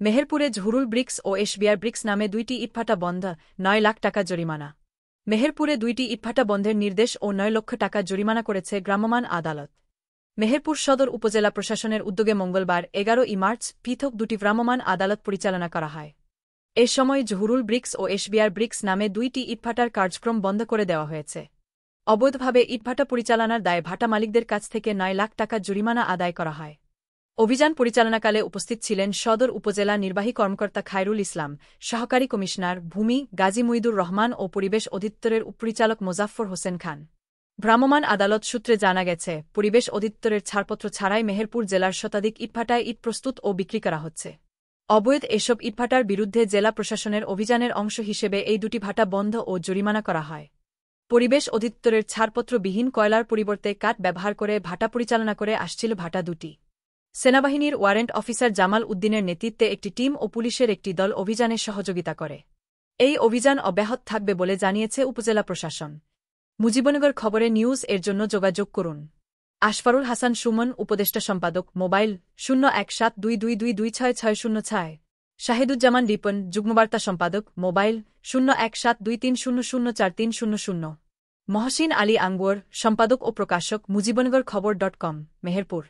মেহেরপুরে ঝুরুল bricks ও এশবিআর bricks নামে 2টি ইটভাটা বন্ধ, 9 লাখ টাকা জরিমানা। মেহেরপুরে 2টি ইটভাটা বন্ধের নির্দেশ ও 9 লক্ষ টাকা জরিমানা করেছে ভ্রাম্যমাণ আদালত। মেহেরপুর সদর উপজেলা প্রশাসনের উদ্যোগে মঙ্গলবার 11 মার্চ পৃথক 2টি ভ্রাম্যমাণ আদালত পরিচালনা করা হয়। এ সময় ঝুরুল ব্রিক্স ও এশবিআর ব্রিক্স নামে 2টি ইটভাটার কার্যক্রম বন্ধ করে দেওয়া হয়েছে। অবৈধভাবে ইটভাটা পরিচালনার দায়ে ভাটা মালিকদের কাছ থেকে 9 লাখ টাকা জরিমানা আদায় করা হয়। অভিযান পরিচালনাকালে উপস্থিত ছিলেন সদর উপজেলা নির্বাহী কর্মকর্তা খায়রুল ইসলাম, সহকারী কমিশনার ভূমি গাজী মুইদুর রহমান ও পরিবেশ অধিদপ্তরের উপপরিচালক মোজাফফর হোসেন খান। ভ্রাম্যমাণ আদালত সূত্রে জানা গেছে, পরিবেশ অধিদপ্তরের ছাড়পত্র ছাড়াই মেহেরপুর জেলার শতাধিক ইটভাটায় ইট প্রস্তুত ও বিক্রি করা হচ্ছে। অবৈধ এসব ইটভাটার বিরুদ্ধে জেলা প্রশাসনের অভিযানের অংশ হিসেবে এই 2টি ভাটা বন্ধ ও জরিমানা করা হয়। পরিবেশ অধিদপ্তরের ছাড়পত্রবিহীন কয়লার পরিবর্তে কাঠ ব্যবহার করে ভাটা পরিচালনা করে আসছিল ভাটা 2টি। সেনাবাহিনীর ওয়ারেন্ট অফিসার জামাল উদ্দিনের নেতৃত্বে একটি টিম ও পুলিশের একটি দল অভিযানে সহযোগিতা করে। এই অভিযান অব্যাহত থাকবে বলে জানিয়েছে উপজেলা প্রশাসন। মুজিবনগর খবরে নিউজ এর জন্য যোগাযোগ করুন। আশফারুল হাসান সুমন, উপদেষ্টা সম্পাদক, মোবাইল 017222266606। শাহিদুজ্জামান রিপন, যুগ্মবার্তা সম্পাদক, মোবাইল 017230043000। মহসিন আলী আঙ্গুর, সম্পাদক ও প্রকাশক, মুজিবনগর খবর.com, মেহেরপুর।